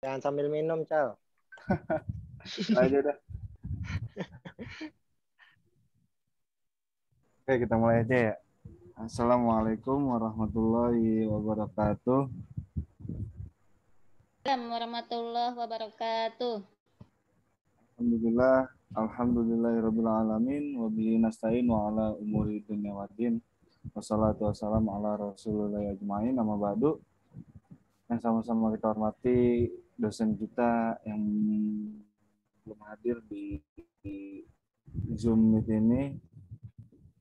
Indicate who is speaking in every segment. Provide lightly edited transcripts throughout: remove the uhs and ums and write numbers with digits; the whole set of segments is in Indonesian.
Speaker 1: Jangan sambil minum, Cal.
Speaker 2: Aja dah. Oke, kita mulai aja ya. Assalamualaikum warahmatullahi wabarakatuh.
Speaker 3: Assalamualaikum warahmatullahi wabarakatuh.
Speaker 2: Alhamdulillahirabbil alamin wa bihi nasta'in wa ala umuri dunya waddin. Wassalatu wassalamu ala Rasulillah ajmain. Amma ba'du. Yang sama-sama kita hormati dosen kita yang belum hadir di Zoom Meet ini,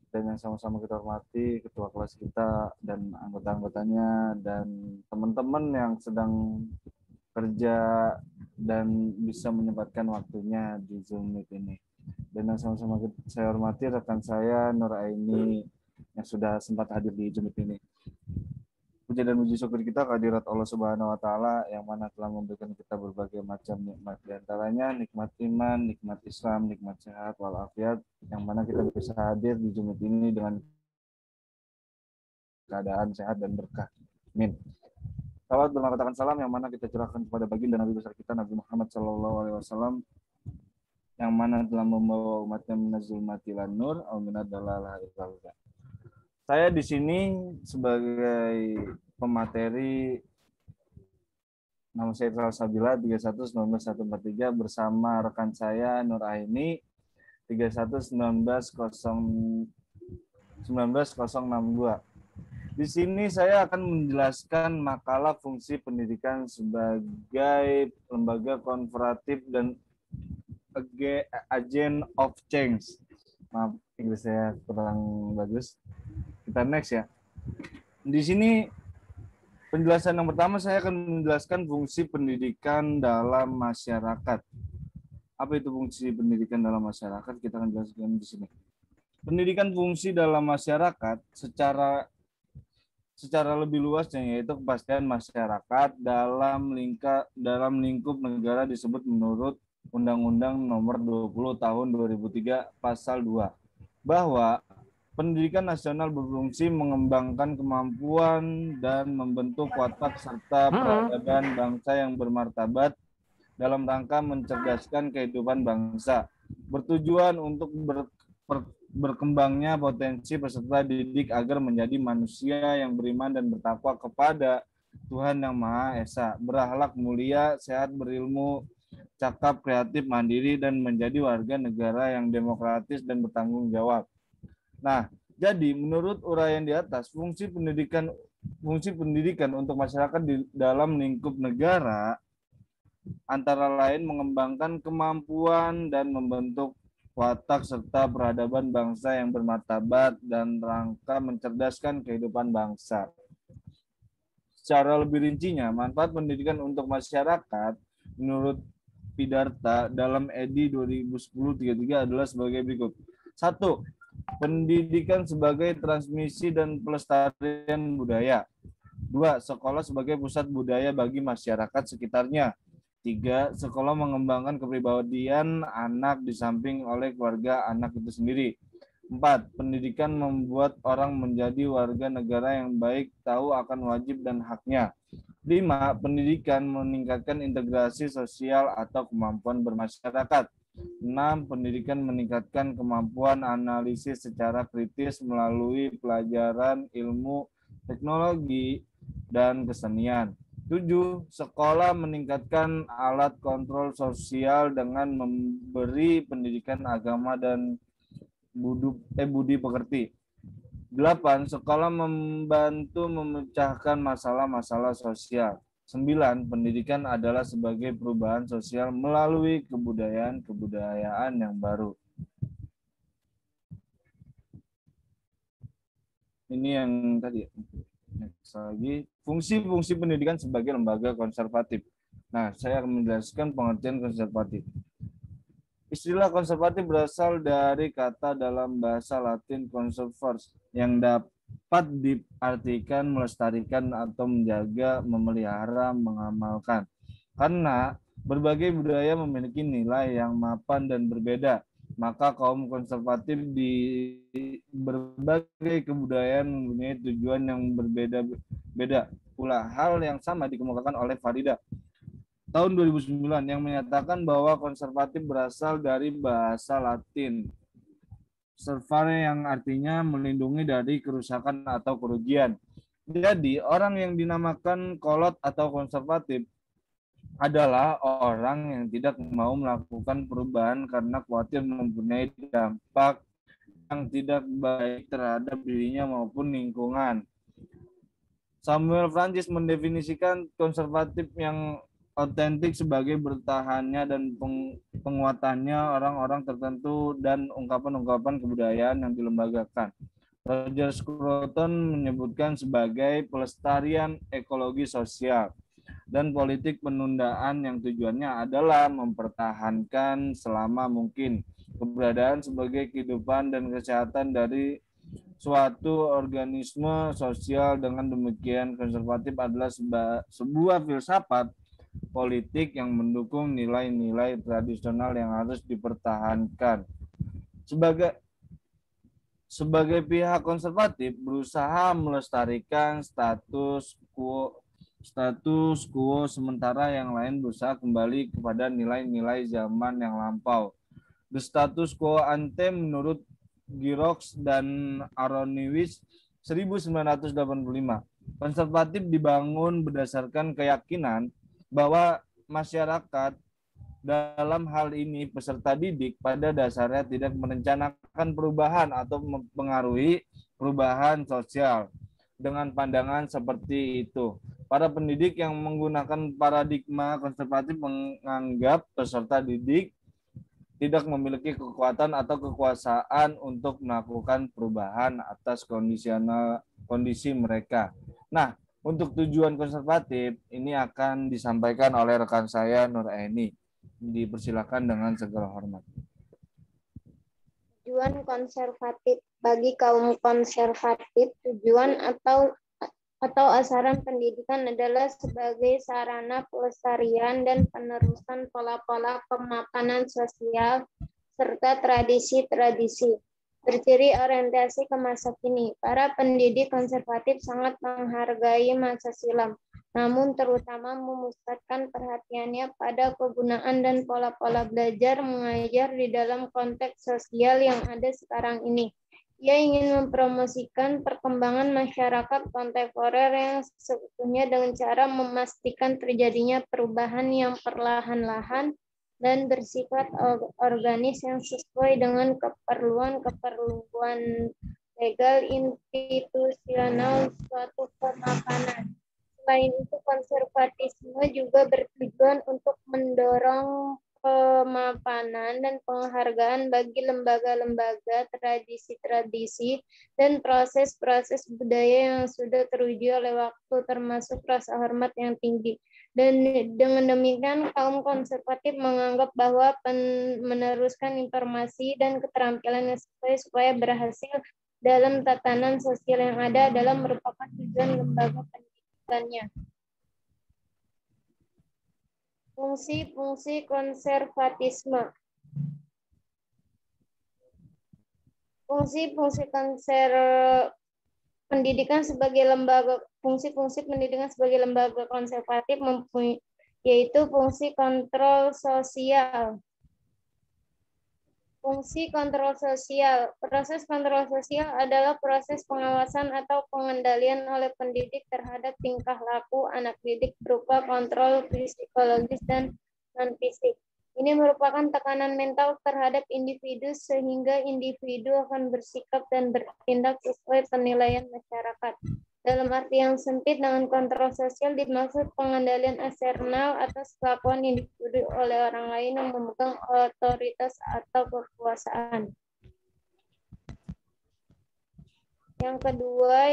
Speaker 2: dan yang sama-sama kita hormati ketua kelas kita dan anggota-anggotanya dan teman-teman yang sedang kerja dan bisa menyempatkan waktunya di Zoom Meet ini. Dan yang sama-sama saya hormati rekan saya Nur Aini yang sudah sempat hadir di Zoom Meet ini. Puja dan puji syukur kita kehadirat Allah Subhanahu wa taala yang mana telah memberikan kita berbagai macam nikmat, di antaranya nikmat iman, nikmat Islam, nikmat sehat walafiat, yang mana kita bisa hadir di Zoom Meet ini dengan keadaan sehat dan berkah. Amin. Salawat berkatakan salam yang mana kita curahkan kepada baginda Nabi besar kita Nabi Muhammad SAW, yang mana telah membawa umatnya minaz zulmati ilan nur aw minad dalalah ilal huda. Saya di sini sebagai pemateri, nama saya Sabila 311943 bersama rekan saya Nur Aini 3119 19062. Di sini saya akan menjelaskan makalah fungsi pendidikan sebagai lembaga konferatif dan agent of change. Maaf, Inggris saya kurang bagus. Kita next ya. Di sini penjelasan yang pertama saya akan menjelaskan fungsi pendidikan dalam masyarakat. Apa itu fungsi pendidikan dalam masyarakat? Kita akan jelaskan di sini. Pendidikan fungsi dalam masyarakat secara lebih luasnya yaitu kepastian masyarakat dalam lingkup negara disebut menurut Undang-Undang Nomor 20 Tahun 2003 Pasal 2 bahwa pendidikan nasional berfungsi mengembangkan kemampuan dan membentuk watak serta peradaban bangsa yang bermartabat dalam rangka mencerdaskan kehidupan bangsa, bertujuan untuk berkembangnya potensi peserta didik agar menjadi manusia yang beriman dan bertakwa kepada Tuhan Yang Maha Esa, berakhlak mulia, sehat, berilmu, cakap, kreatif, mandiri, dan menjadi warga negara yang demokratis dan bertanggung jawab. Nah, jadi menurut uraian di atas, fungsi pendidikan untuk masyarakat di dalam lingkup negara antara lain mengembangkan kemampuan dan membentuk watak serta peradaban bangsa yang bermartabat dan rangka mencerdaskan kehidupan bangsa. Secara lebih rincinya, manfaat pendidikan untuk masyarakat menurut Pidarta dalam EDI 2010-33 adalah sebagai berikut. 1. Pendidikan sebagai transmisi dan pelestarian budaya. 2. Sekolah sebagai pusat budaya bagi masyarakat sekitarnya. 3. Sekolah mengembangkan kepribadian anak di samping oleh keluarga anak itu sendiri. 4. Pendidikan membuat orang menjadi warga negara yang baik, tahu akan wajib dan haknya. 5. Pendidikan meningkatkan integrasi sosial atau kemampuan bermasyarakat. 6. Pendidikan meningkatkan kemampuan analisis secara kritis melalui pelajaran ilmu, teknologi, dan kesenian. 7. Sekolah meningkatkan alat kontrol sosial dengan memberi pendidikan agama dan budi pekerti. 8. Sekolah membantu memecahkan masalah-masalah sosial. 9. Pendidikan adalah sebagai perubahan sosial melalui kebudayaan yang baru. Ini yang tadi. Next lagi, fungsi-fungsi pendidikan sebagai lembaga konservatif. Nah, saya akan menjelaskan pengertian konservatif. Istilah konservatif berasal dari kata dalam bahasa Latin conservars yang dapat diartikan melestarikan atau menjaga, memelihara, mengamalkan. Karena berbagai budaya memiliki nilai yang mapan dan berbeda, maka kaum konservatif di berbagai kebudayaan mempunyai tujuan yang berbeda-beda. Pula hal yang sama dikemukakan oleh Farida tahun 2009 yang menyatakan bahwa konservatif berasal dari bahasa Latin servare yang artinya melindungi dari kerusakan atau kerugian. Jadi orang yang dinamakan kolot atau konservatif adalah orang yang tidak mau melakukan perubahan karena khawatir mempunyai dampak yang tidak baik terhadap dirinya maupun lingkungan. Samuel Francis mendefinisikan konservatif yang otentik sebagai bertahannya dan penguatannya orang-orang tertentu dan ungkapan-ungkapan kebudayaan yang dilembagakan. Roger Scruton menyebutkan sebagai pelestarian ekologi sosial dan politik penundaan yang tujuannya adalah mempertahankan selama mungkin keberadaan sebagai kehidupan dan kesehatan dari suatu organisme sosial. Dengan demikian, konservatif adalah sebuah filsafat politik yang mendukung nilai-nilai tradisional yang harus dipertahankan. Sebagai pihak konservatif berusaha melestarikan status quo sementara yang lain berusaha kembali kepada nilai-nilai zaman yang lampau. The status quo ante menurut Giroux dan Aronowitz 1985. Konservatif dibangun berdasarkan keyakinan bahwa masyarakat, dalam hal ini peserta didik, pada dasarnya tidak merencanakan perubahan atau mempengaruhi perubahan sosial. Dengan pandangan seperti itu, para pendidik yang menggunakan paradigma konservatif menganggap peserta didik tidak memiliki kekuatan atau kekuasaan untuk melakukan perubahan atas kondisi mereka. Nah, untuk tujuan konservatif ini akan disampaikan oleh rekan saya Nur Aini. Dipersilakan dengan segala hormat.
Speaker 1: Tujuan konservatif. Bagi kaum konservatif, tujuan atau asaran pendidikan adalah sebagai sarana pelestarian dan penerusan pola-pola pemapanan sosial serta tradisi-tradisi. Berciri orientasi ke masa kini, para pendidik konservatif sangat menghargai masa silam, namun terutama memusatkan perhatiannya pada kegunaan dan pola-pola belajar mengajar di dalam konteks sosial yang ada sekarang ini. Ia ingin mempromosikan perkembangan masyarakat kontemporer yang seutuhnya dengan cara memastikan terjadinya perubahan yang perlahan-lahan dan bersifat organis yang sesuai dengan keperluan legal institusional suatu pemapanan. Selain itu, konservatisme juga bertujuan untuk mendorong pemapanan dan penghargaan bagi lembaga-lembaga, tradisi-tradisi, dan proses-proses budaya yang sudah teruji oleh waktu, termasuk rasa hormat yang tinggi. Dan dengan demikian, kaum konservatif menganggap bahwa meneruskan informasi dan keterampilan yang sesuai supaya berhasil dalam tatanan sosial yang ada adalah merupakan tujuan lembaga pendidikannya. Fungsi-fungsi konservatisme. Fungsi-fungsi pendidikan sebagai lembaga, fungsi-fungsi pendidikan sebagai lembaga konservatif yaitu fungsi kontrol sosial. Fungsi kontrol sosial. Proses kontrol sosial adalah proses pengawasan atau pengendalian oleh pendidik terhadap tingkah laku anak didik berupa kontrol psikologis dan non-fisik. Ini merupakan tekanan mental terhadap individu sehingga individu akan bersikap dan bertindak sesuai penilaian masyarakat. Dalam arti yang sempit, dengan kontrol sosial dimaksud pengendalian eksternal atas kelakuan individu oleh orang lain yang memegang otoritas atau kekuasaan. Yang kedua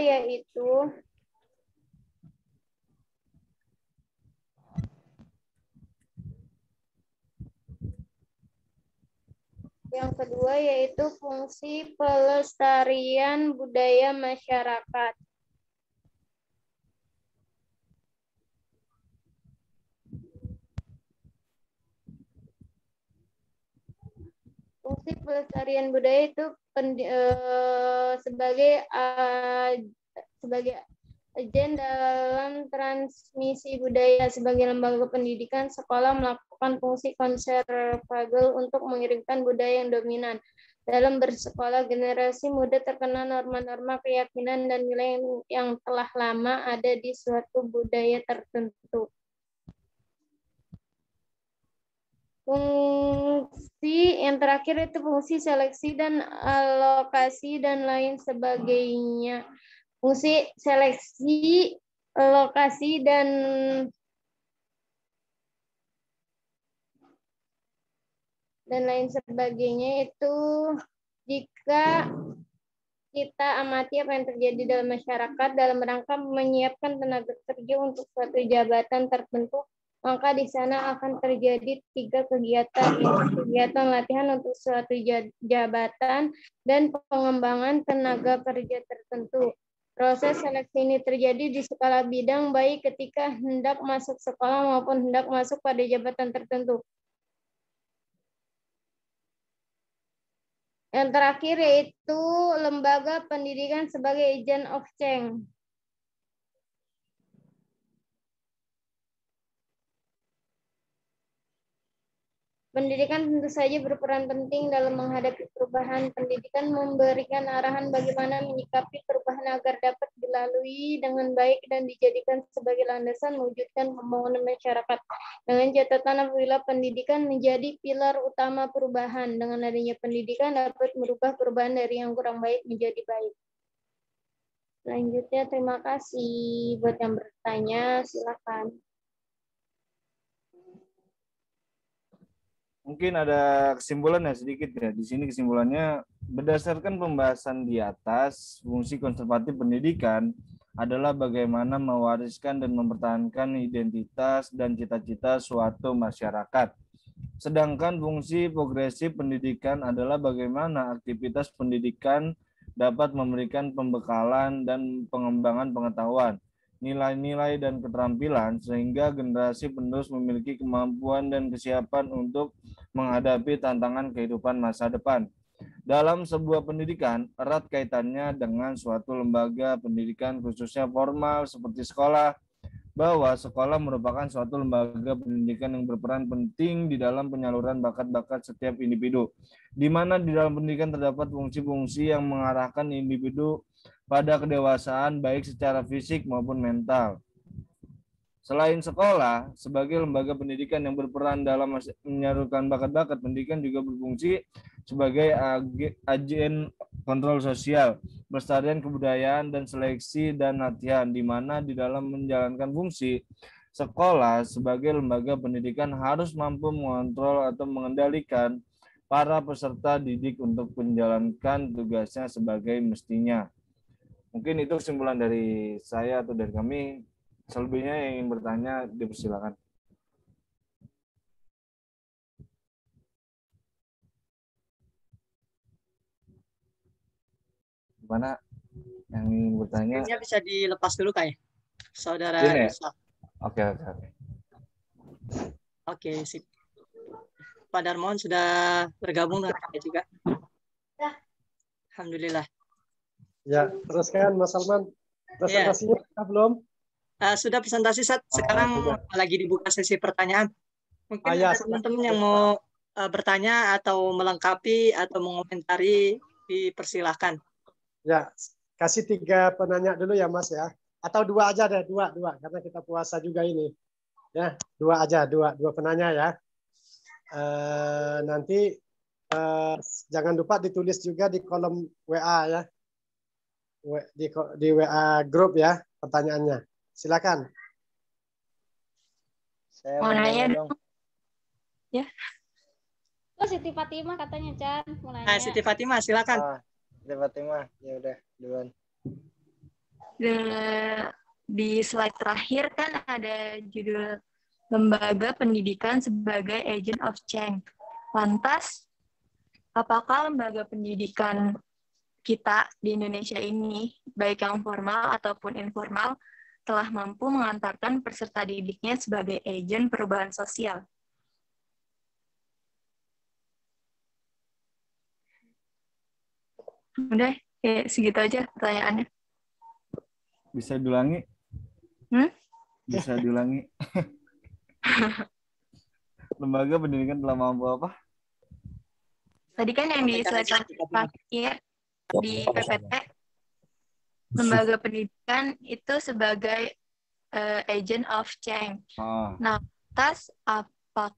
Speaker 1: yaitu fungsi pelestarian budaya masyarakat. Fungsi pelestarian budaya itu sebagai agen dalam transmisi budaya. Sebagai lembaga pendidikan, sekolah melakukan fungsi konservabel untuk mengirimkan budaya yang dominan. Dalam bersekolah, generasi muda terkena norma-norma keyakinan dan nilai yang telah lama ada di suatu budaya tertentu. Fungsi yang terakhir itu fungsi seleksi dan alokasi dan lain sebagainya. Fungsi seleksi, alokasi, dan lain sebagainya itu jika kita amati apa yang terjadi dalam masyarakat dalam rangka menyiapkan tenaga kerja untuk suatu jabatan tertentu, maka di sana akan terjadi 3 kegiatan, yaitu kegiatan latihan untuk suatu jabatan dan pengembangan tenaga kerja tertentu. Proses seleksi ini terjadi di segala bidang, baik ketika hendak masuk sekolah maupun hendak masuk pada jabatan tertentu. Yang terakhir yaitu lembaga pendidikan sebagai agent of change. Pendidikan tentu saja berperan penting dalam menghadapi perubahan. Pendidikan memberikan arahan bagaimana menyikapi perubahan agar dapat dilalui dengan baik dan dijadikan sebagai landasan mewujudkan pembangunan masyarakat. Dengan catatan apabila pendidikan menjadi pilar utama perubahan, dengan adanya pendidikan dapat merubah perubahan dari yang kurang baik menjadi baik. Selanjutnya, terima kasih buat yang bertanya, silakan.
Speaker 2: Mungkin ada kesimpulannya sedikit ya. Di sini kesimpulannya, berdasarkan pembahasan di atas, fungsi konservatif pendidikan adalah bagaimana mewariskan dan mempertahankan identitas dan cita-cita suatu masyarakat. Sedangkan fungsi progresif pendidikan adalah bagaimana aktivitas pendidikan dapat memberikan pembekalan dan pengembangan pengetahuan, nilai-nilai dan keterampilan sehingga generasi penerus memiliki kemampuan dan kesiapan untuk menghadapi tantangan kehidupan masa depan. Dalam sebuah pendidikan, erat kaitannya dengan suatu lembaga pendidikan khususnya formal seperti sekolah, bahwa sekolah merupakan suatu lembaga pendidikan yang berperan penting di dalam penyaluran bakat-bakat setiap individu, di mana di dalam pendidikan terdapat fungsi-fungsi yang mengarahkan individu pada kedewasaan baik secara fisik maupun mental. Selain sekolah, sebagai lembaga pendidikan yang berperan dalam menyalurkan bakat-bakat, pendidikan juga berfungsi sebagai agen kontrol sosial, pelestarian kebudayaan, dan seleksi dan latihan, di mana di dalam menjalankan fungsi, sekolah sebagai lembaga pendidikan harus mampu mengontrol atau mengendalikan para peserta didik untuk menjalankan tugasnya sebagai mestinya. Mungkin itu kesimpulan dari saya atau dari kami. Selebihnya yang ingin bertanya, dipersilakan. Gimana yang ingin bertanya?
Speaker 4: Screen-nya bisa dilepas dulu kayak saudara
Speaker 2: Ini ya?
Speaker 4: Isa.
Speaker 2: Oke.
Speaker 4: Oke, sip. Pak Darmawan sudah bergabung dengan saya juga. Alhamdulillah.
Speaker 5: Ya, teruskan Mas Salman. Presentasinya belum?
Speaker 4: Sudah presentasi saat sekarang lagi dibuka sesi pertanyaan. Mungkin ada teman-teman yang mau bertanya atau melengkapi atau mengomentari, dipersilahkan.
Speaker 5: Ya, kasih 3 penanya dulu ya Mas ya. Atau 2 aja deh, 2 karena kita puasa juga ini. Ya, 2 aja, 2 penanya ya. Nanti jangan lupa ditulis juga di kolom WA ya. Di WA grup ya pertanyaannya. Silakan.
Speaker 6: Saya mau nanya dong.
Speaker 3: Ya. Oh, Siti Fatimah katanya, Chan. Mau nanya.
Speaker 4: Siti Fatimah, silakan.
Speaker 6: Siti Fatimah, ya udah duluan.
Speaker 7: Di slide terakhir kan ada judul Lembaga Pendidikan sebagai Agent of Change. Lantas, apakah lembaga pendidikan kita di Indonesia ini, baik yang formal ataupun informal, telah mampu mengantarkan peserta didiknya sebagai agen perubahan sosial? Udah, kayak segitu aja pertanyaannya.
Speaker 2: Bisa diulangi? Bisa diulangi. Lembaga pendidikan telah mampu apa?
Speaker 7: Tadi kan yang di slide terakhir di PPT, lembaga pendidikan itu sebagai agent of change. Nah, atas apakah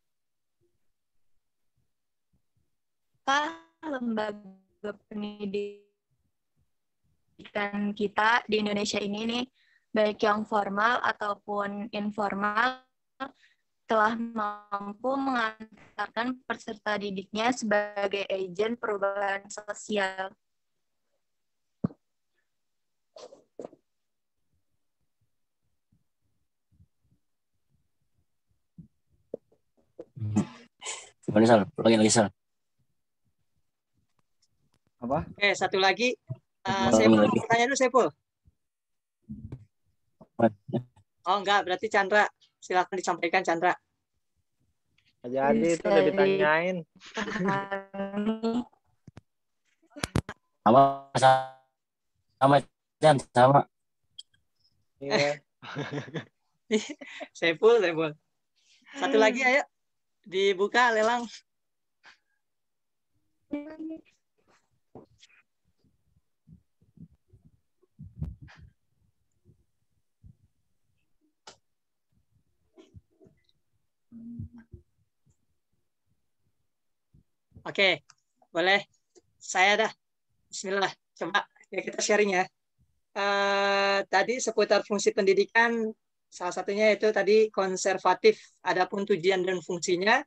Speaker 7: lembaga pendidikan kita di Indonesia ini nih, baik yang formal ataupun informal, telah mampu mengantarkan peserta didiknya sebagai agen perubahan sosial.
Speaker 8: Gimana, Sal? Lagi, Sal.
Speaker 2: Apa?
Speaker 4: Oke, satu lagi. Sepul, tanya dulu, Sepul. Oh, enggak. Berarti Chandra. Silakan disampaikan, Chandra.
Speaker 6: Jadi itu udah ditanyain.
Speaker 8: Sama.
Speaker 6: Iya.
Speaker 4: Sepul. Satu lagi, ayo. Dibuka lelang. Oke, boleh. Saya dah. Bismillah. Coba ya kita sharing ya. Tadi seputar fungsi pendidikan, salah satunya itu tadi konservatif. Adapun tujuan dan fungsinya,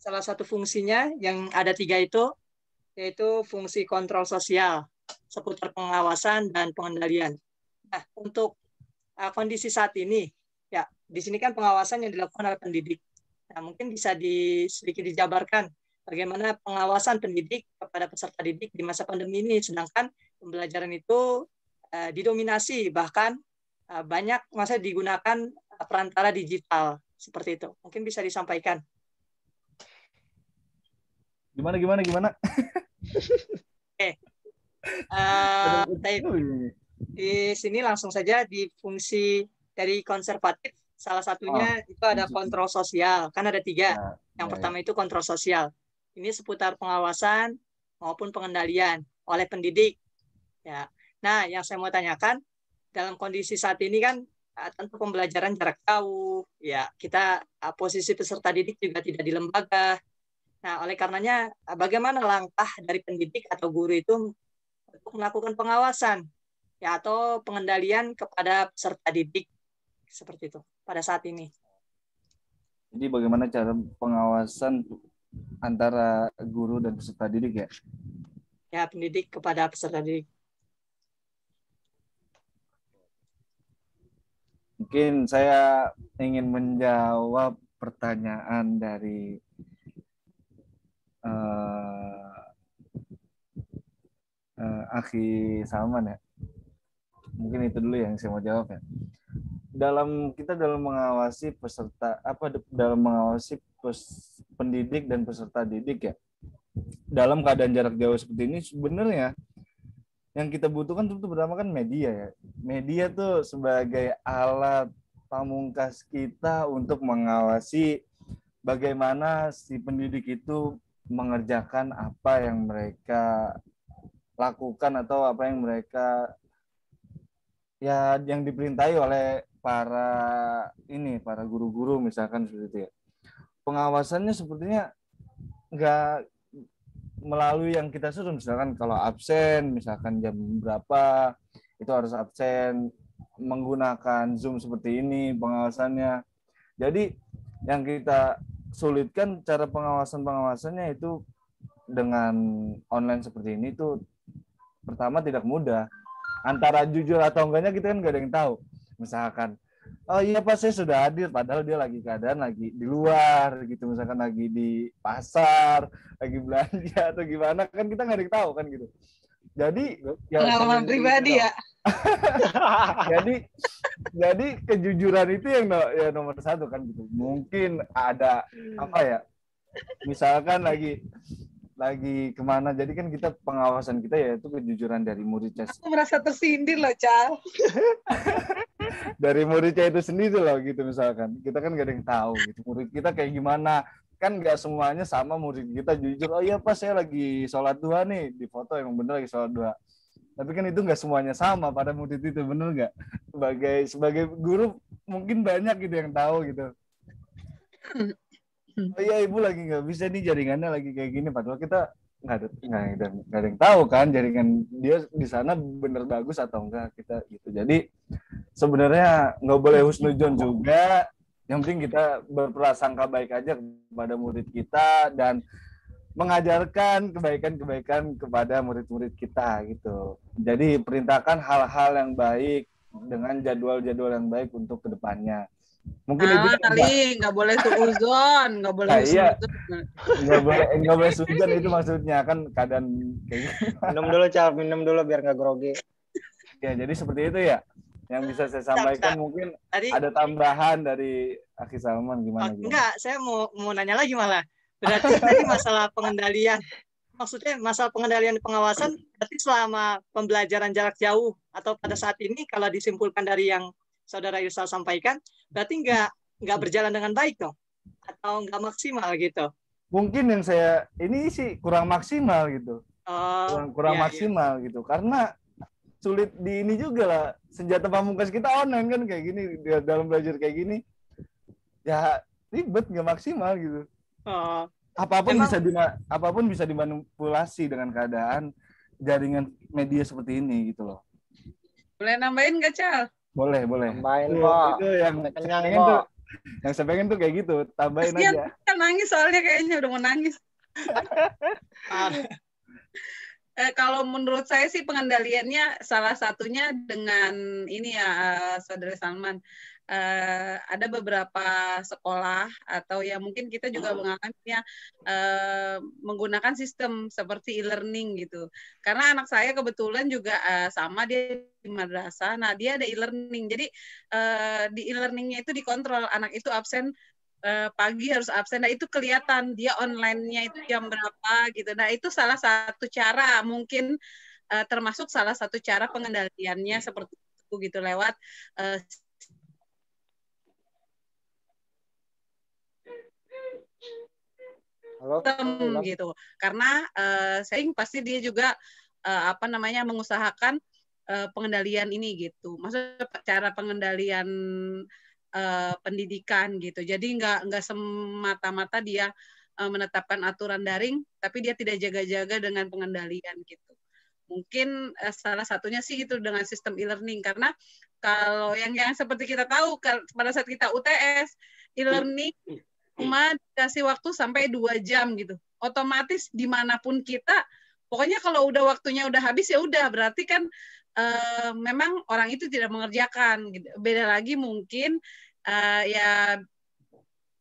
Speaker 4: salah satu fungsinya yang ada 3 itu, yaitu fungsi kontrol sosial, seputar pengawasan dan pengendalian. Nah, untuk kondisi saat ini, ya di sini kan pengawasan yang dilakukan oleh pendidik. Nah, mungkin bisa sedikit dijabarkan bagaimana pengawasan pendidik kepada peserta didik di masa pandemi ini, sedangkan pembelajaran itu didominasi, bahkan banyak masa digunakan perantara digital, seperti itu. Mungkin bisa disampaikan.
Speaker 2: Gimana?
Speaker 4: Oke. Di sini langsung saja di fungsi dari konservatif, salah satunya itu ada kontrol sosial. Kan ada 3. Yang pertama itu kontrol sosial. Ini seputar pengawasan maupun pengendalian oleh pendidik. Ya. Nah, yang saya mau tanyakan, dalam kondisi saat ini kan tentu pembelajaran jarak jauh, ya kita posisi peserta didik juga tidak di lembaga. Nah, oleh karenanya bagaimana langkah dari pendidik atau guru itu untuk melakukan pengawasan ya atau pengendalian kepada peserta didik seperti itu pada saat ini.
Speaker 2: Jadi bagaimana cara pengawasan antara guru dan peserta didik ya?
Speaker 4: Ya, pendidik kepada peserta didik.
Speaker 2: Mungkin saya ingin menjawab pertanyaan dari Akhi Salman ya. Mungkin itu dulu yang saya mau jawab ya. Dalam mengawasi peserta dalam mengawasi pendidik dan peserta didik ya. Dalam keadaan jarak jauh seperti ini sebenarnya yang kita butuhkan tentu pertama kan media ya. Media tuh sebagai alat pamungkas kita untuk mengawasi bagaimana si pendidik itu mengerjakan apa yang mereka lakukan atau apa yang mereka ya yang diperintahi oleh para guru-guru misalkan seperti itu ya. Pengawasannya sepertinya nggak melalui yang kita suruh, misalkan kalau absen misalkan jam berapa itu harus absen, menggunakan Zoom seperti ini pengawasannya. Jadi yang kita sulitkan cara pengawasannya itu dengan online seperti ini tuh pertama tidak mudah. Antara jujur atau enggaknya kita kan nggak ada yang tahu. Misalkan, oh iya Pak saya sudah hadir, padahal dia lagi keadaan lagi di luar gitu, misalkan lagi di pasar, lagi belanja atau gimana, kan kita nggak ada yang tahu kan gitu. Jadi
Speaker 4: pengalaman pribadi ya.
Speaker 2: jadi kejujuran itu yang nomor 1 kan gitu. Mungkin ada apa ya? Misalkan lagi lagi kemana. Jadi kan kita pengawasan kita yaitu kejujuran dari muridnya.
Speaker 9: Aku merasa tersindir loh, Cal.
Speaker 2: Dari muridnya itu sendiri loh gitu misalkan. Kita kan gak ada yang tahu gitu. Murid kita kayak gimana. Kan gak semuanya sama murid kita jujur. Oh iya Pak, saya lagi sholat duha nih. Di foto emang bener lagi sholat duha. Tapi kan itu gak semuanya sama pada murid itu, bener gak? Sebagai guru mungkin banyak gitu yang tahu gitu. Oh iya ibu lagi nggak bisa nih, jaringannya lagi kayak gini, padahal kita nggak ada yang tahu kan jaringan dia di sana bener bagus atau enggak kita gitu. Jadi sebenarnya nggak boleh husnuzon juga, yang penting kita berprasangka baik aja kepada murid kita dan mengajarkan kebaikan-kebaikan kepada murid-murid kita gitu. Jadi perintahkan hal-hal yang baik dengan jadwal-jadwal yang baik untuk kedepannya. Mungkin itu
Speaker 9: kali nggak boleh suuzon, nggak boleh
Speaker 2: nggak boleh suuzon itu maksudnya kan keadaan kayak gitu.
Speaker 6: Minum dulu Cal, minum dulu biar nggak grogi.
Speaker 2: Ya jadi seperti itu ya yang bisa saya sampaikan. Mungkin tadi ada tambahan dari Aki Salman gimana?
Speaker 4: Enggak, saya mau nanya lagi malah. Berarti tadi masalah pengendalian, maksudnya masalah pengendalian pengawasan berarti selama pembelajaran jarak jauh atau pada saat ini kalau disimpulkan dari yang Saudara Irsal sampaikan, berarti nggak berjalan dengan baik dong? Atau nggak maksimal gitu?
Speaker 2: Mungkin yang saya, ini sih kurang maksimal gitu. Kurang maksimal gitu. Karena sulit di ini juga lah. Senjata pamungkas kita online kan kayak gini. Dalam belajar kayak gini. Ya ribet, nggak maksimal gitu. Apapun bisa dimanipulasi dengan keadaan jaringan media seperti ini gitu loh.
Speaker 9: Boleh nambahin nggak, Cal?
Speaker 2: Boleh.
Speaker 6: Tambahin kok.
Speaker 2: Itu yang saya pengen tuh kayak gitu. Tambahin aja.
Speaker 9: Kan nangis soalnya kayaknya udah mau nangis. Kalau menurut saya sih pengendaliannya salah satunya dengan ini ya, Saudara Salman. Ada beberapa sekolah atau ya mungkin kita juga mengalaminya menggunakan sistem seperti e-learning gitu. Karena anak saya kebetulan juga sama dia di madrasah. Nah dia ada e-learning. Jadi di e-learningnya itu dikontrol anak itu absen pagi harus absen. Nah itu kelihatan dia online-nya itu jam berapa gitu. Nah itu salah satu cara mungkin termasuk salah satu cara pengendaliannya seperti itu gitu lewat gitu. Karena saya pasti dia juga mengusahakan pengendalian ini gitu. Maksudnya cara pengendalian pendidikan gitu. Jadi nggak semata-mata dia menetapkan aturan daring, tapi dia tidak jaga-jaga dengan pengendalian gitu. Mungkin salah satunya sih itu dengan sistem e-learning. Karena kalau yang seperti kita tahu pada saat kita UTS e-learning cuma dikasih waktu sampai 2 jam gitu. Otomatis dimanapun kita, pokoknya kalau udah waktunya udah habis ya udah berarti kan memang orang itu tidak mengerjakan. Gitu. Beda lagi mungkin ya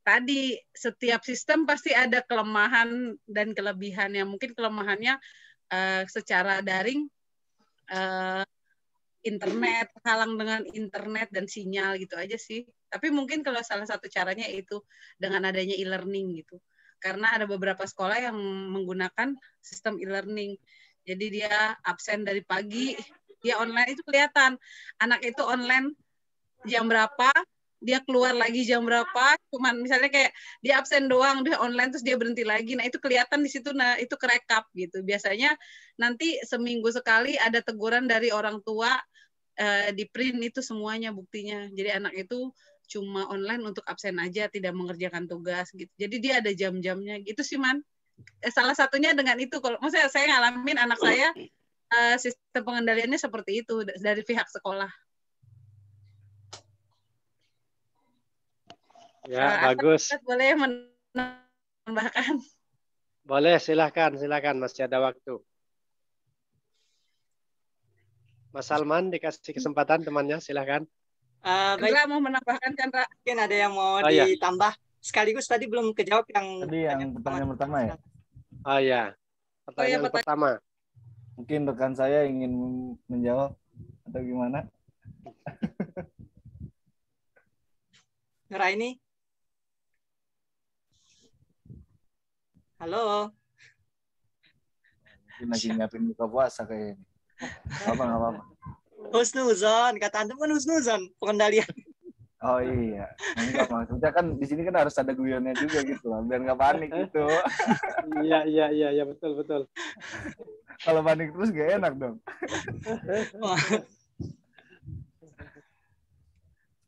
Speaker 9: tadi setiap sistem pasti ada kelemahan dan kelebihannya. Mungkin kelemahannya secara daring internet, halang dengan internet dan sinyal gitu aja sih. Tapi mungkin kalau salah satu caranya itu dengan adanya e-learning gitu. Karena ada beberapa sekolah yang menggunakan sistem e-learning. Jadi dia absen dari pagi, dia online itu kelihatan. Anak itu online jam berapa, dia keluar lagi jam berapa, cuman misalnya kayak dia absen doang, dia online terus dia berhenti lagi. Nah, itu kelihatan di situ, nah itu kerekap gitu. Biasanya nanti seminggu sekali ada teguran dari orang tua di print itu semuanya buktinya. Jadi anak itu cuma online untuk absen aja, tidak mengerjakan tugas gitu. Jadi dia ada jam-jamnya gitu sih, Man. Salah satunya dengan itu. Kalau maksudnya saya ngalamin anak saya sistem pengendaliannya seperti itu dari pihak sekolah.
Speaker 5: Ya, bagus.
Speaker 9: Boleh menambahkan?
Speaker 5: Boleh, silakan, masih ada waktu. Mas Salman dikasih kesempatan temannya, silakan.
Speaker 9: Chandra mau menambahkan, Chandra?
Speaker 4: Mungkin ada yang mau ditambah. Sekaligus tadi belum kejawab yang
Speaker 2: pertanyaan pertama ya?
Speaker 5: Oh ya, pertanyaan pertama.
Speaker 2: Mungkin rekan saya ingin menjawab atau gimana?
Speaker 4: Nuraini? Halo?
Speaker 2: Lagi nyiapin buka puasa kayaknya. Nggak apa-apa.
Speaker 4: Husnuzon, kata antum kan husnuzon pengendalian.
Speaker 2: Oh iya, enggak maksudnya kan di sini kan harus ada guyonnya juga gitu lah, biar nggak panik gitu.
Speaker 5: Iya, betul.
Speaker 2: Kalau panik terus gak enak dong.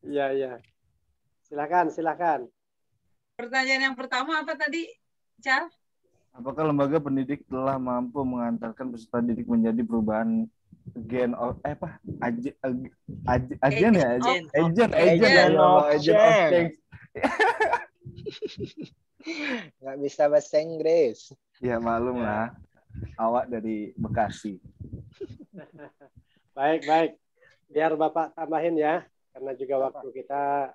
Speaker 5: Iya. Silakan.
Speaker 9: Pertanyaan yang pertama apa tadi, Cal?
Speaker 2: Apakah lembaga pendidik telah mampu mengantarkan peserta didik menjadi perubahan agent of change.
Speaker 6: Nggak bisa bahasa Inggris.
Speaker 2: Ya malum lah, awak dari Bekasi.
Speaker 5: Baik. Biar Bapak tambahin ya, karena juga waktu kita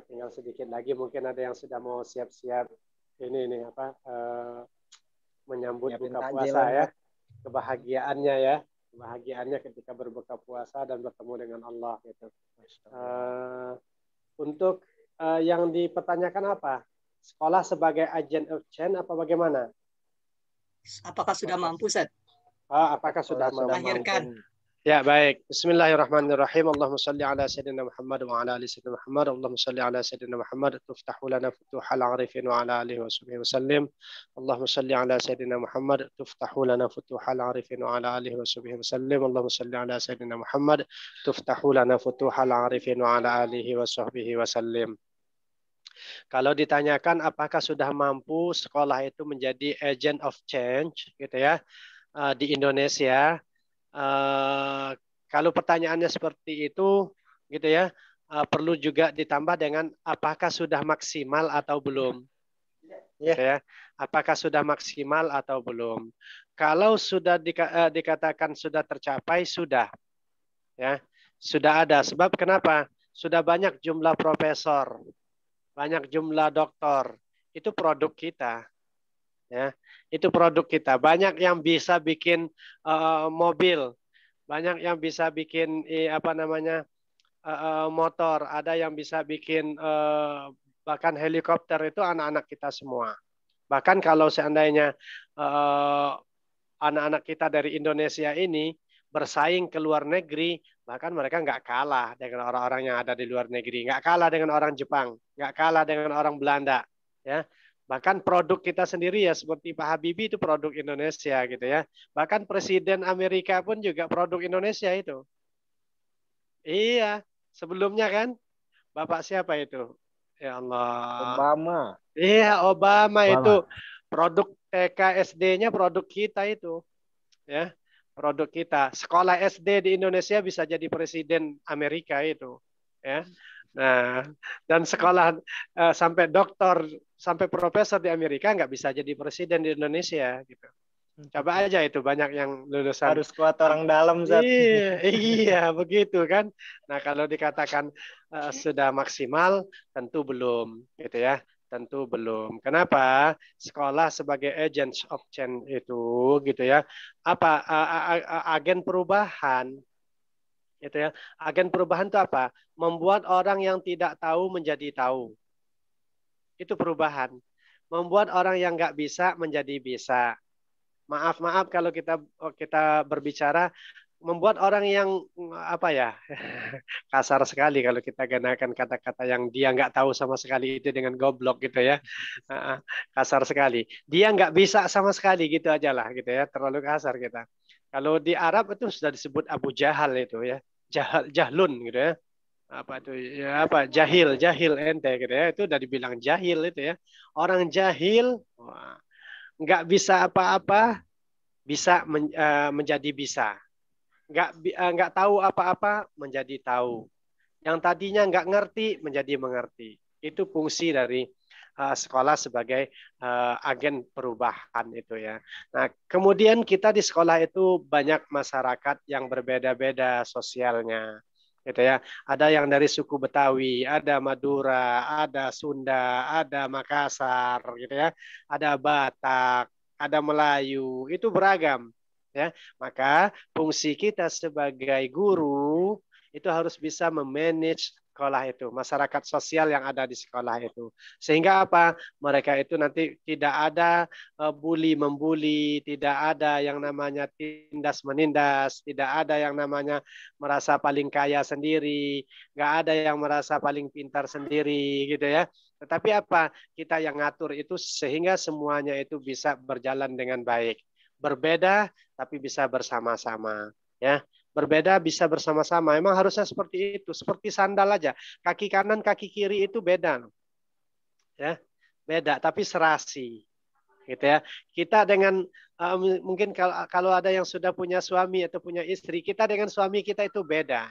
Speaker 5: tinggal sedikit lagi. Mungkin ada yang sudah mau siap-siap menyambut
Speaker 6: Nyiapin
Speaker 5: buka
Speaker 6: takjil
Speaker 5: puasa
Speaker 6: lah,
Speaker 5: ya. Kebahagiaannya ketika berbuka puasa dan bertemu dengan Allah gitu. Untuk yang dipertanyakan apa? Sekolah sebagai agent of change apa bagaimana?
Speaker 4: Apakah sudah mampu, Ustaz?
Speaker 5: Apakah sudah
Speaker 4: melahirkan?
Speaker 5: Ya, baik. Bismillahirrahmanirrahim. Allahumma salli ala sayyidina Muhammad wa ala ali sayyidina Muhammad. Allahumma salli ala sayyidina Muhammad tuftahu lana futuhal arifin wa ala alihi wa sahbihi wasallim. Allahumma salli ala sayyidina Muhammad tuftahu lana futuhal arifin wa ala alihi wa sahbihi wasallim. Allahumma salli ala sayyidina Muhammad tuftahu lana futuhal arifin wa ala alihi wa sahbihi wasallim. Kalau ditanyakan apakah sudah mampu sekolah itu menjadi agent of change gitu ya di Indonesia, kalau pertanyaannya seperti itu gitu ya, perlu juga ditambah dengan apakah sudah maksimal atau belum. Gitu ya. Apakah sudah maksimal atau belum. Kalau sudah dikatakan sudah tercapai, sudah. Ya, sudah ada. Sebab kenapa? Sudah banyak jumlah profesor, banyak jumlah doktor. Itu produk kita. Ya, itu produk kita. Banyak yang bisa bikin mobil, banyak yang bisa bikin motor, ada yang bisa bikin bahkan helikopter. Itu anak-anak kita semua. Bahkan kalau seandainya anak-anak kita dari Indonesia ini bersaing ke luar negeri, bahkan mereka nggak kalah dengan orang-orang yang ada di luar negeri, nggak kalah dengan orang Jepang, nggak kalah dengan orang Belanda, ya. Bahkan produk kita sendiri ya seperti Pak Habibie itu produk Indonesia gitu ya. Bahkan Presiden Amerika pun juga produk Indonesia itu. Iya, sebelumnya kan Bapak siapa itu? Ya Allah.
Speaker 6: Obama.
Speaker 5: Iya, Obama itu produk TK SD-nya produk kita itu. Ya, produk kita. Sekolah SD di Indonesia bisa jadi presiden Amerika itu, ya. Nah, dan sekolah sampai doktor, sampai profesor di Amerika nggak bisa jadi presiden di Indonesia gitu. Coba aja itu banyak yang lulusan.
Speaker 6: Harus kuat orang dalam, Zat.
Speaker 5: Iya, begitu kan. Nah, kalau dikatakan sudah maksimal, tentu belum, gitu ya. Tentu belum. Kenapa? Sekolah sebagai agents of change itu, gitu ya. Apa agen perubahan? Gitu ya. Agen perubahan itu apa? Membuat orang yang tidak tahu menjadi tahu. Itu perubahan. Membuat orang yang nggak bisa menjadi bisa. Maaf kalau kita berbicara membuat orang yang kasar sekali kalau kita gunakan kata-kata yang dia nggak tahu sama sekali itu dengan goblok gitu ya, kasar sekali. Dia nggak bisa sama sekali gitu aja lah gitu ya, terlalu kasar kita. Kalau di Arab itu sudah disebut Abu Jahal itu ya, jahlun gitu ya, jahil ente gitu ya, itu udah dibilang jahil itu ya, orang jahil. Nggak bisa apa-apa, bisa menjadi bisa. Nggak tahu apa-apa, menjadi tahu. Yang tadinya nggak ngerti, menjadi mengerti. Itu fungsi dari sekolah sebagai agen perubahan itu ya. Nah, kemudian kita di sekolah itu banyak masyarakat yang berbeda-beda sosialnya. Gitu ya. Ada yang dari suku Betawi, ada Madura, ada Sunda, ada Makassar, gitu ya. Ada Batak, ada Melayu, itu beragam, ya. Maka fungsi kita sebagai guru itu harus bisa memanage sekolah itu, masyarakat sosial yang ada di sekolah itu. Sehingga apa? Mereka itu nanti tidak ada bully membuli, tidak ada yang namanya tindas menindas, tidak ada yang namanya merasa paling kaya sendiri, nggak ada yang merasa paling pintar sendiri gitu ya. Tetapi apa? Kita yang ngatur itu sehingga semuanya itu bisa berjalan dengan baik. Berbeda tapi bisa bersama-sama, ya. Berbeda bisa bersama-sama. Emang harusnya seperti itu, seperti sandal aja. Kaki kanan, kaki kiri itu beda, ya. Beda tapi serasi. Gitu ya. Kita dengan mungkin kalau ada yang sudah punya suami atau punya istri, kita dengan suami kita itu beda.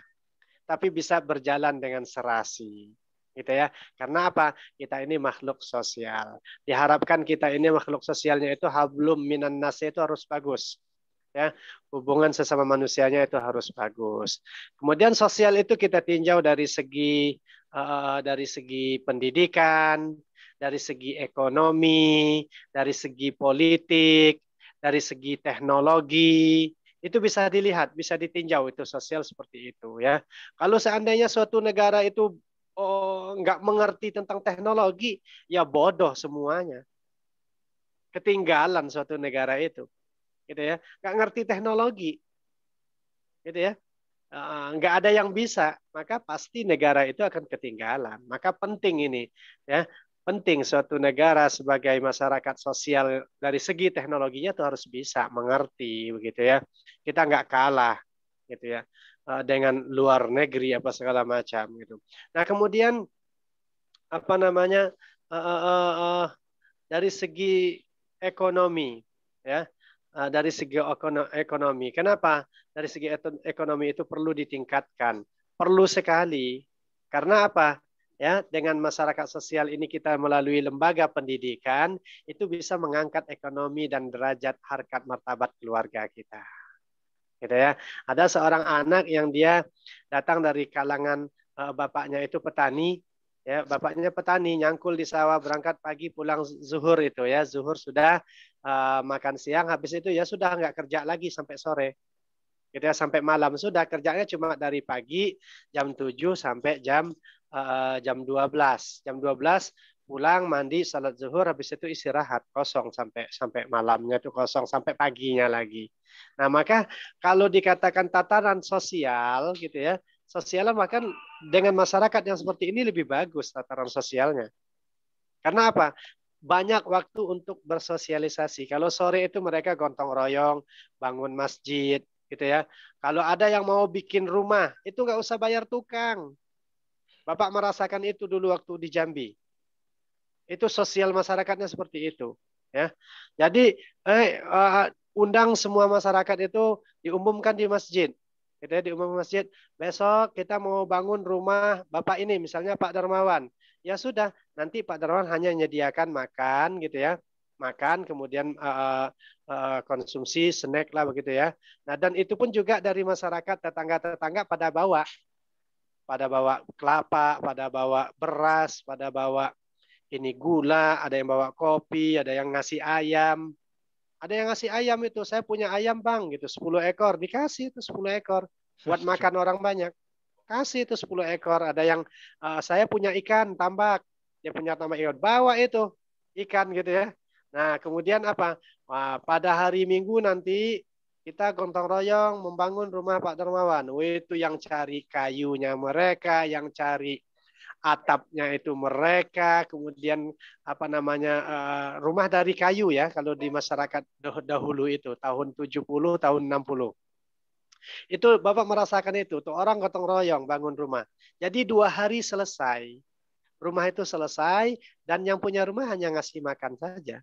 Speaker 5: Tapi bisa berjalan dengan serasi. Gitu ya. Karena apa? Kita ini makhluk sosial. Diharapkan kita ini makhluk sosialnya itu hablum minan nas itu harus bagus. Ya, hubungan sesama manusianya itu harus bagus. Kemudian sosial itu kita tinjau dari segi pendidikan, dari segi ekonomi, dari segi politik, dari segi teknologi. Itu bisa dilihat, bisa ditinjau itu sosial seperti itu ya. Kalau seandainya suatu negara itu nggak mengerti tentang teknologi, ya bodoh semuanya. Ketinggalan suatu negara itu. Gitu ya, nggak ngerti teknologi, gitu ya, nggak ada yang bisa, maka pasti negara itu akan ketinggalan. Maka penting ini, ya, penting suatu negara sebagai masyarakat sosial dari segi teknologinya itu harus bisa mengerti, begitu ya. Kita nggak kalah, gitu ya, dengan luar negeri apa segala macam, gitu. Nah kemudian apa namanya dari segi ekonomi, ya. Dari segi ekonomi. Kenapa? Dari segi ekonomi itu perlu ditingkatkan. Perlu sekali. Karena apa? Ya, dengan masyarakat sosial ini kita melalui lembaga pendidikan itu bisa mengangkat ekonomi dan derajat harkat martabat keluarga kita. Gitu ya. Ada seorang anak yang dia datang dari kalangan bapaknya itu petani. Ya, bapaknya petani, nyangkul di sawah, berangkat pagi, pulang zuhur itu ya, zuhur sudah makan siang, habis itu ya sudah nggak kerja lagi sampai sore, gitu ya, sampai malam sudah kerjanya cuma dari pagi jam 7 sampai jam 12, pulang mandi, salat zuhur, habis itu istirahat kosong sampai malamnya itu kosong sampai paginya lagi. Nah maka kalau dikatakan tataran sosial gitu ya. Sosialnya bahkan dengan masyarakat yang seperti ini lebih bagus tataran sosialnya. Karena apa? Banyak waktu untuk bersosialisasi. Kalau sore itu mereka gotong royong, bangun masjid, gitu ya. Kalau ada yang mau bikin rumah, itu nggak usah bayar tukang. Bapak merasakan itu dulu waktu di Jambi. Itu sosial masyarakatnya seperti itu. Ya. Jadi undang semua masyarakat itu diumumkan di masjid. Kita di umum masjid, besok kita mau bangun rumah Bapak ini, misalnya Pak Darmawan. Ya sudah, nanti Pak Darmawan hanya menyediakan makan gitu ya. Makan, kemudian konsumsi, snack lah begitu ya. Nah dan itu pun juga dari masyarakat tetangga-tetangga pada bawa kelapa, pada bawa beras, pada bawa ini gula, ada yang bawa kopi, ada yang ngasih ayam. Ada yang ngasih ayam itu, saya punya ayam bang, gitu 10 ekor, dikasih itu 10 ekor buat makan orang banyak. Kasih itu 10 ekor. Ada yang saya punya ikan tambak, dia punya tambak ikan, bawa itu ikan gitu ya. Nah kemudian apa? Wah, pada hari Minggu nanti kita gotong royong membangun rumah Pak Darmawan. Itu yang cari kayunya mereka, yang cari atapnya itu mereka, kemudian apa namanya rumah dari kayu ya kalau di masyarakat dahulu itu tahun 70 tahun 60. Itu Bapak merasakan itu tuh orang gotong royong bangun rumah. Jadi 2 hari selesai. Rumah itu selesai dan yang punya rumah hanya ngasih makan saja.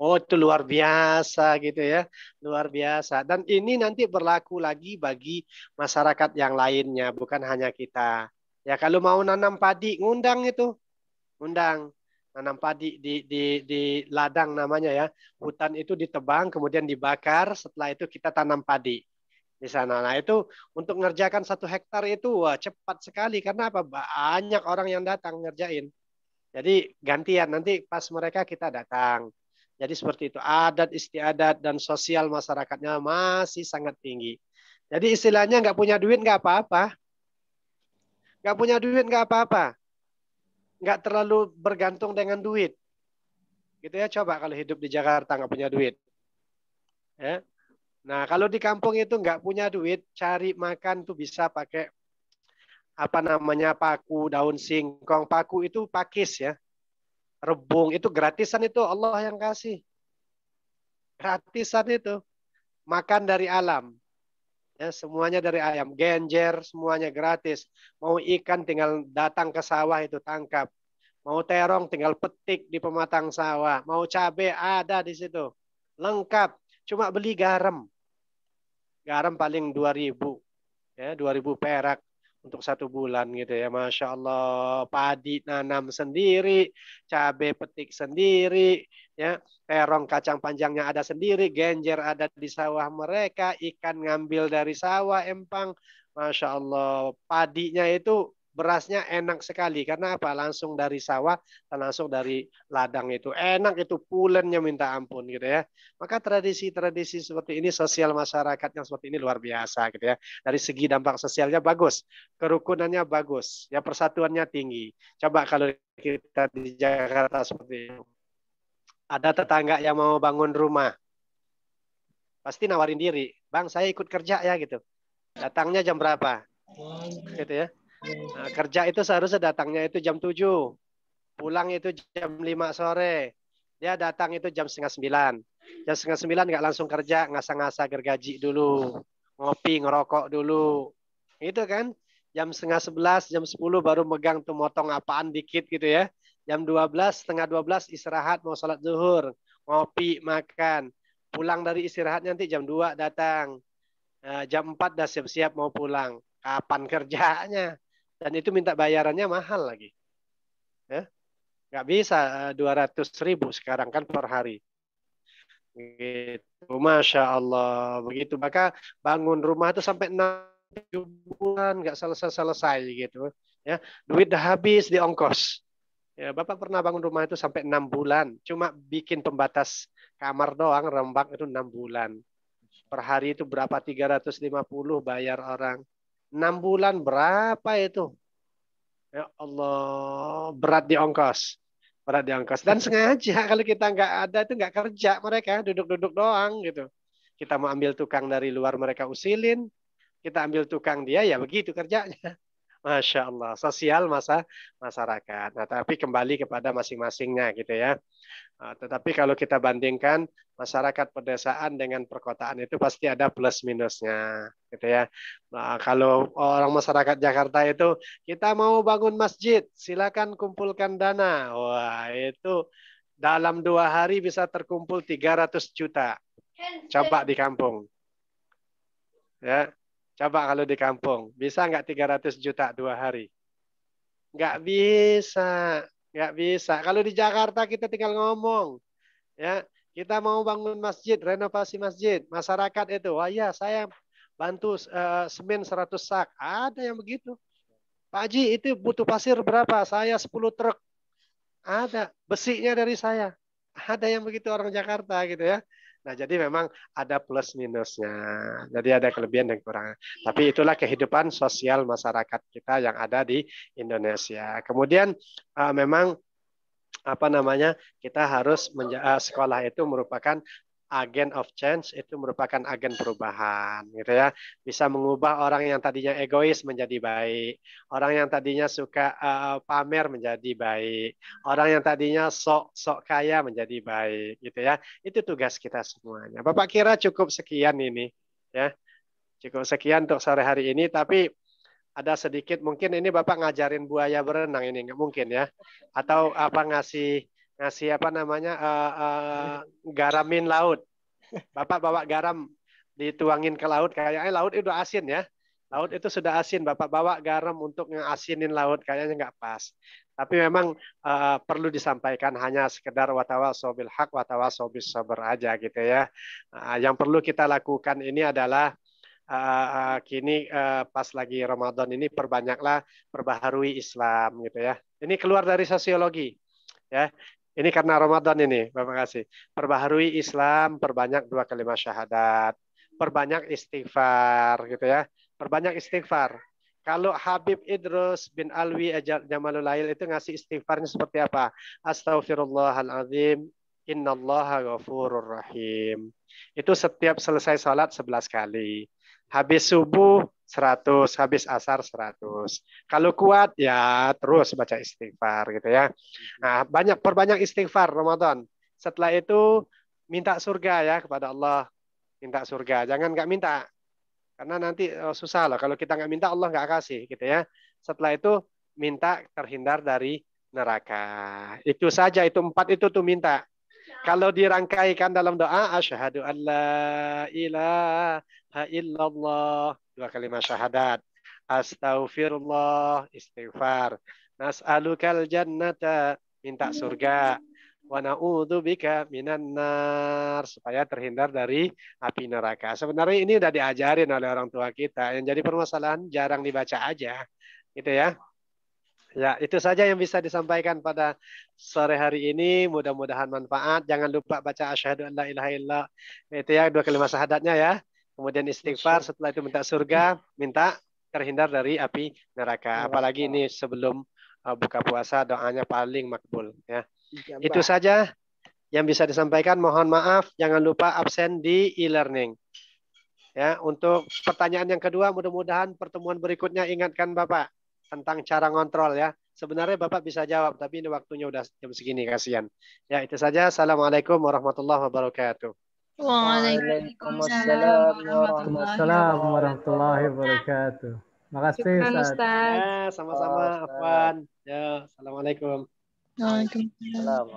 Speaker 5: Oh, itu luar biasa gitu ya. Luar biasa. Dan ini nanti berlaku lagi bagi masyarakat yang lainnya, bukan hanya kita. Ya kalau mau nanam padi, ngundang itu. Ngundang. Nanam padi di ladang namanya ya. Hutan itu ditebang, kemudian dibakar. Setelah itu kita tanam padi di sana. Nah itu untuk mengerjakan 1 hektar itu wah, cepat sekali. Karena apa? Banyak orang yang datang ngerjain. Jadi gantian. Nanti pas mereka kita datang. Jadi seperti itu. Adat istiadat dan sosial masyarakatnya masih sangat tinggi. Jadi istilahnya nggak punya duit nggak apa-apa. Nggak punya duit nggak apa-apa. Nggak terlalu bergantung dengan duit. Gitu ya, coba kalau hidup di Jakarta nggak punya duit. Ya. Nah, kalau di kampung itu nggak punya duit, cari makan tuh bisa pakai apa namanya paku, daun singkong. Paku itu pakis ya. Rebung itu gratisan, itu Allah yang kasih. Gratisan itu. Makan dari alam. Ya, semuanya dari ayam. Genjer semuanya gratis. Mau ikan tinggal datang ke sawah itu tangkap. Mau terong tinggal petik di pematang sawah. Mau cabai ada di situ. Lengkap. Cuma beli garam. Garam paling 2.000. Ya, 2.000 perak untuk 1 bulan gitu ya. Masya Allah. Padi nanam sendiri. Cabai petik sendiri. Ya, terong kacang panjangnya ada sendiri. Genjer ada di sawah mereka. Ikan ngambil dari sawah empang. Masya Allah. Padinya itu berasnya enak sekali. Karena apa? Langsung dari sawah dan langsung dari ladang itu. Enak itu, pulennya minta ampun gitu ya. Maka tradisi-tradisi seperti ini, sosial masyarakat yang seperti ini luar biasa gitu ya. Dari segi dampak sosialnya bagus, kerukunannya bagus, ya persatuannya tinggi. Coba kalau kita di Jakarta seperti itu. Ada tetangga yang mau bangun rumah. Pasti nawarin diri, "Bang, saya ikut kerja ya," gitu. Datangnya jam berapa? Gitu ya. Nah, kerja itu seharusnya datangnya itu jam 7. Pulang itu jam 5 sore. Dia datang itu jam setengah 9. Jam setengah 9 nggak langsung kerja, ngasah-ngasah gergaji dulu. Ngopi, ngerokok dulu. Itu kan. Jam setengah 11, jam 10 baru megang tuh motong apaan dikit gitu ya. Jam 12, setengah 12 istirahat mau sholat zuhur. Ngopi, makan. Pulang dari istirahat nanti jam 2 datang. Jam 4 dah siap-siap mau pulang. Kapan kerjanya? Dan itu minta bayarannya mahal lagi. Ya. Nggak bisa 200.000 sekarang kan per hari. Gitu. Masya Allah. Begitu. Maka bangun rumah itu sampai 6 bulan nggak selesai-selesai gitu. Ya. Duit dah habis di ongkos. Ya, Bapak pernah bangun rumah itu sampai 6 bulan. Cuma bikin pembatas kamar doang, rembak itu 6 bulan. Per hari itu berapa? 350 bayar orang. 6 bulan berapa itu? Ya Allah, berat di ongkos. Berat di ongkos. Dan sengaja kalau kita nggak ada itu nggak kerja mereka, duduk-duduk doang gitu. Kita mau ambil tukang dari luar mereka usilin, kita ambil tukang dia ya begitu kerjanya. Masya Allah, sosial masyarakat. Nah, tapi kembali kepada masing-masingnya gitu ya. Tetapi kalau kita bandingkan masyarakat pedesaan dengan perkotaan itu pasti ada plus minusnya, gitu ya. Nah, kalau orang masyarakat Jakarta itu kita mau bangun masjid, silakan kumpulkan dana. Wah, itu dalam 2 hari bisa terkumpul 300 juta. Coba di kampung, ya. Coba kalau di kampung, bisa nggak 300 juta 2 hari? Nggak bisa. Nggak bisa. Kalau di Jakarta kita tinggal ngomong. Ya, kita mau bangun masjid, renovasi masjid. Masyarakat itu, wah ya saya bantu semen 100 sak. Ada yang begitu. Pak Haji, itu butuh pasir berapa? Saya 10 truk. Ada. Besinya dari saya. Ada yang begitu orang Jakarta gitu ya. Nah, jadi memang ada plus minusnya. Jadi ada kelebihan dan kekurangan. Tapi itulah kehidupan sosial masyarakat kita yang ada di Indonesia. Kemudian memang apa namanya, kita harus sekolah itu merupakan agen of change, itu merupakan agen perubahan gitu ya, bisa mengubah orang yang tadinya egois menjadi baik, orang yang tadinya suka pamer menjadi baik, orang yang tadinya sok kaya menjadi baik gitu ya. Itu tugas kita semuanya. Bapak kira cukup sekian ini ya, cukup sekian untuk sore hari ini. Tapi ada sedikit mungkin ini Bapak ngajarin buaya berenang ini nggak mungkin ya, atau apa ngasih apa namanya garamin laut. Bapak bawa garam dituangin ke laut, kayaknya laut itu udah asin ya. Laut itu sudah asin, Bapak bawa garam untuk ngasinin laut, kayaknya nggak pas. Tapi memang perlu disampaikan, hanya sekedar watawasau bil haq watawasau bis sabr aja gitu ya. Yang perlu kita lakukan ini adalah kini pas lagi Ramadan ini perbanyaklah perbaharui Islam gitu ya. Ini keluar dari sosiologi ya. Ini karena Ramadan ini, Bapak kasih. Perbaharui Islam, perbanyak 2 kalimat syahadat, perbanyak istighfar gitu ya. Perbanyak istighfar. Kalau Habib Idrus bin Alwi Jamalulail itu ngasih istighfarnya seperti apa? Astaghfirullahaladzim, innallaha ghafurur rahim. Itu setiap selesai sholat 11 kali. Habis subuh 100, habis asar 100. Kalau kuat ya terus baca istighfar gitu ya. Nah, perbanyak istighfar Ramadan. Setelah itu minta surga ya kepada Allah. Minta surga, jangan nggak minta. Karena nanti susah loh. Kalau kita nggak minta, Allah nggak kasih, gitu ya. Setelah itu minta terhindar dari neraka. Itu saja, itu 4 itu tuh minta. Kalau dirangkaikan dalam doa, asyhadu an la ilaha illallah, 2 kalimat syahadat. Astaghfirullah, istighfar. Nas'alukal jannata, minta surga. Wa na'udzubika minan nar, supaya terhindar dari api neraka. Sebenarnya ini udah diajarin oleh orang tua kita. Yang jadi permasalahan jarang dibaca aja. Gitu ya. Ya, itu saja yang bisa disampaikan pada sore hari ini. Mudah-mudahan manfaat. Jangan lupa baca asyhadu an la ilaha illallah. Itu ya 2 kalimat syahadatnya ya. Kemudian istighfar, setelah itu minta surga, minta terhindar dari api neraka. Apalagi ini sebelum buka puasa, doanya paling makbul ya. Itu saja yang bisa disampaikan. Mohon maaf, jangan lupa absen di e-learning. Ya, untuk pertanyaan yang kedua, mudah-mudahan pertemuan berikutnya ingatkan Bapak tentang cara ngontrol ya. Sebenarnya Bapak bisa jawab, tapi ini waktunya udah jam segini, kasihan. Ya, itu saja. Assalamualaikum warahmatullahi wabarakatuh.
Speaker 10: Waalaikumsalam warahmatullahi wabarakatuh. Makasih Ustaz.
Speaker 5: Ya, sama-sama Afwan. Ya, assalamualaikum.
Speaker 3: Waalaikumsalam.